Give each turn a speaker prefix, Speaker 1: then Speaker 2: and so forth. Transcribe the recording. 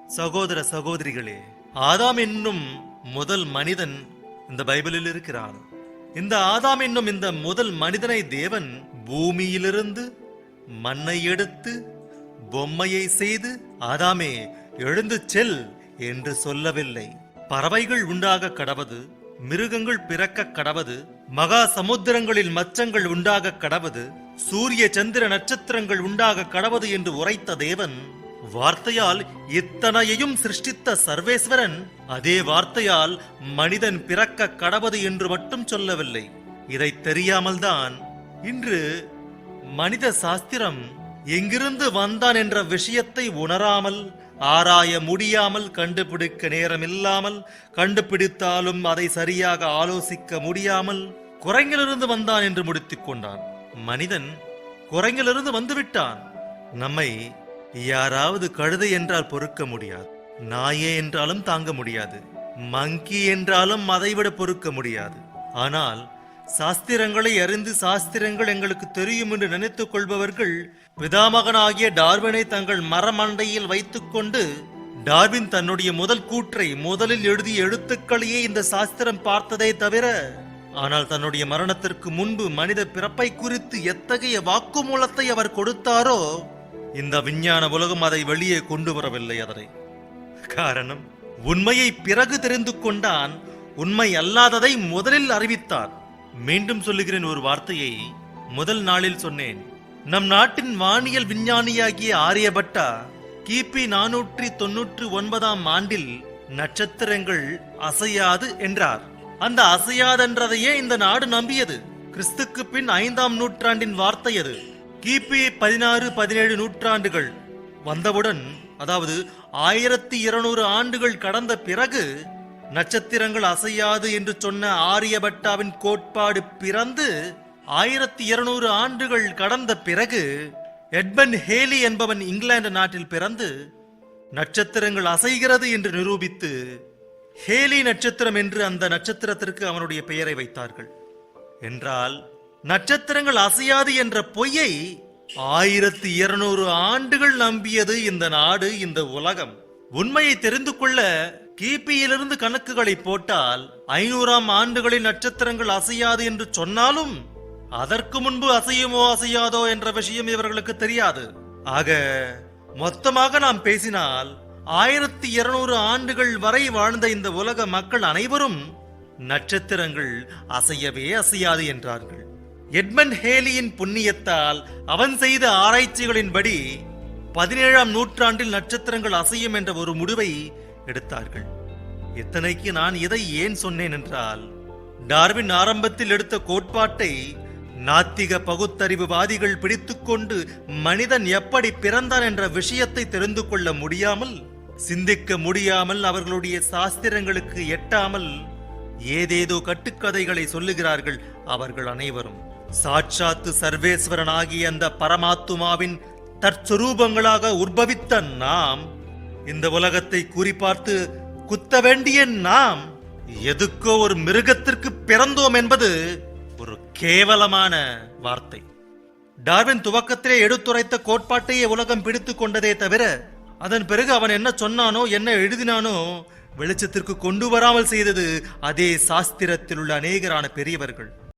Speaker 1: சகோதர சகோதரிகளே, ஆதாம் என்னும் முதல் மனிதன் இந்த பைபிளில் இருக்கிறான். இந்த ஆதாம் என்னும் இந்த முதல் மனிதனை தேவன் பூமியிலிருந்து மண்ணை எடுத்து பொம்மையை செய்து, ஆதாமே எழுந்து செல் என்று சொல்லவில்லை. பறவைகள் உண்டாக கடவது, மிருகங்கள் பிறக்க கடவது, மகா சமுத்திரங்களில் மச்சங்கள் உண்டாக கடவது, சூரிய சந்திர நட்சத்திரங்கள் உண்டாக கடவது என்று உரைத்த தேவன், வார்த்தையால் இத்தனையையும் சிருஷ்டித்த சர்வேஸ்வரன் அதே வார்த்தையால் மனிதன் பிறக்க கடவது என்று மட்டும் சொல்லவில்லை. இதை தெரியாமல் தான் இன்று மனித சாஸ்திரம் எங்கிருந்து வந்தான் என்ற விஷயத்தை உணராமல், ஆராய முடியாமல், கண்டுபிடிக்க நேரமில்லாமல், கண்டுபிடித்தாலும் அதை சரியாக ஆலோசிக்க முடியாமல் குரங்கிலிருந்து வந்தான் என்று முடித்துக் கொண்டான். மனிதன் குரங்கிலிருந்து வந்துவிட்டான். நம்மை யாராவது கழுதை என்றால் பொறுக்க முடியாது, நாயே என்றாலும் தாங்க முடியாது, மங்கி என்றாலும் அதைவிட பொறுக்க முடியாது. ஆனால் சாஸ்திரங்களை அறிந்து சாஸ்திரங்கள் எங்களுக்கு தெரியும் என்று நினைத்துக் கொள்பவர்கள் பிதாமகனாகிய டார்வினை தங்கள் மரமண்டையில் வைத்துக் கொண்டு, டார்வின் தன்னுடைய முதல் கூற்றை முதலில் எழுதிய எழுத்துக்களையே இந்த சாஸ்திரம் பார்த்ததே தவிர, ஆனால் தன்னுடைய மரணத்திற்கு முன்பு மனித பிறப்பை குறித்து எத்தகைய வாக்குமூலத்தை அவர் கொடுத்தாரோ, இந்த விஞ்ஞான உலகம் அதை வெளியே கொண்டு வரவில்லை. அதனை காரணம், உண்மையை பிறகு தெரிந்து கொண்டான், உண்மை அல்லாததை முதலில் அறிவித்தான். மீண்டும் சொல்லுகிறேன், ஒரு வார்த்தையை முதல் நாளில் சொன்னேன். நம் நாட்டின் வானியல் விஞ்ஞானியாகிய ஆரியபட்டா கிபி 499 ஆண்டில் நட்சத்திரங்கள் அசையாது என்றார். அந்த அசையாதென்றதையே இந்த நாடு நம்பியது. கிறிஸ்துக்கு பின் 5ஆம் நூற்றாண்டின் வார்த்தை அது. கிபி 16, 17 நூற்றாண்டுகள் வந்தவுடன், அதாவது 1200 ஆண்டுகள் கடந்த பிறகு, நட்சத்திரங்கள் அசையாது என்று சொன்ன ஆரியபட்டாவின் கோட்பாடு பிறந்து 1200 ஆண்டுகள் கடந்த பிறகு, எட்மண்ட் ஹேலி என்பவன் இங்கிலாந்து நாட்டில் பிறந்து நட்சத்திரங்கள் அசைகிறது என்று நிரூபித்து, ஹேலி நட்சத்திரம் என்று அந்த நட்சத்திரத்திற்கு அவனுடைய பெயரை வைத்தார்கள். என்றால் நட்சத்திரங்கள் அசையாது என்ற பொய்யை 1200 ஆண்டுகள் நம்பியது இந்த நாடு, இந்த உலகம். உண்மையை தெரிந்து கொள்ள கிபியிலிருந்து கணக்குகளை போட்டால் 500ஆம் ஆண்டுகளில் நட்சத்திரங்கள் அசையாது என்று சொன்னாலும், அதற்கு முன்பு அசையுமோ அசையாதோ என்ற விஷயம் இவர்களுக்கு தெரியாது. ஆக மொத்தமாக நாம் பேசினால் 1200 ஆண்டுகள் வரை வாழ்ந்த இந்த உலக மக்கள் அனைவரும் நட்சத்திரங்கள் அசையவே அசையாது என்றார்கள். எட்மண்ட் ஹேலியின் புண்ணியத்தால் அவன் செய்த ஆராய்ச்சிகளின்படி 17ஆம் நூற்றாண்டில் நட்சத்திரங்கள் அசையும் என்ற ஒரு முடிவை எடுத்தார்கள். இத்தனைக்கு நான் இதை ஏன் சொன்னேன் என்றால், டார்வின் ஆரம்பத்தில் எடுத்த கோட்பாட்டை நாத்திக பகுத்தறிவுவாதிகள் பிடித்துக்கொண்டு மனிதன் எப்படி பிறந்தான் என்ற விஷயத்தை தெரிந்து கொள்ள முடியாமல், சிந்திக்க முடியாமல், அவர்களுடைய சாஸ்திரங்களுக்கு எட்டாமல் ஏதேதோ கட்டுக்கதைகளை சொல்லுகிறார்கள். அவர்கள் அனைவரும் சாட்சாத்து சர்வேஸ்வரனாகிய அந்த பரமாத்துமாவின் தற்சரூபங்களாக உற்பவித்த நாம், இந்த உலகத்தை குறிப்பார்த்து குத்த வேண்டிய நாம், எதுக்கோ ஒரு மிருகத்திற்கு பிறந்தோம் என்பது ஒரு கேவலமான வார்த்தை. டார்வின் துவக்கத்திலே எடுத்துரைத்த கோட்பாட்டையே உலகம் பிடித்துக் கொண்டதே தவிர, அதன் பிறகு அவன் என்ன சொன்னானோ என்ன எழுதினானோ வெளிச்சத்திற்கு கொண்டு வராமல் செய்தது அதே சாஸ்திரத்தில் உள்ள அநேகரான பெரியவர்கள்.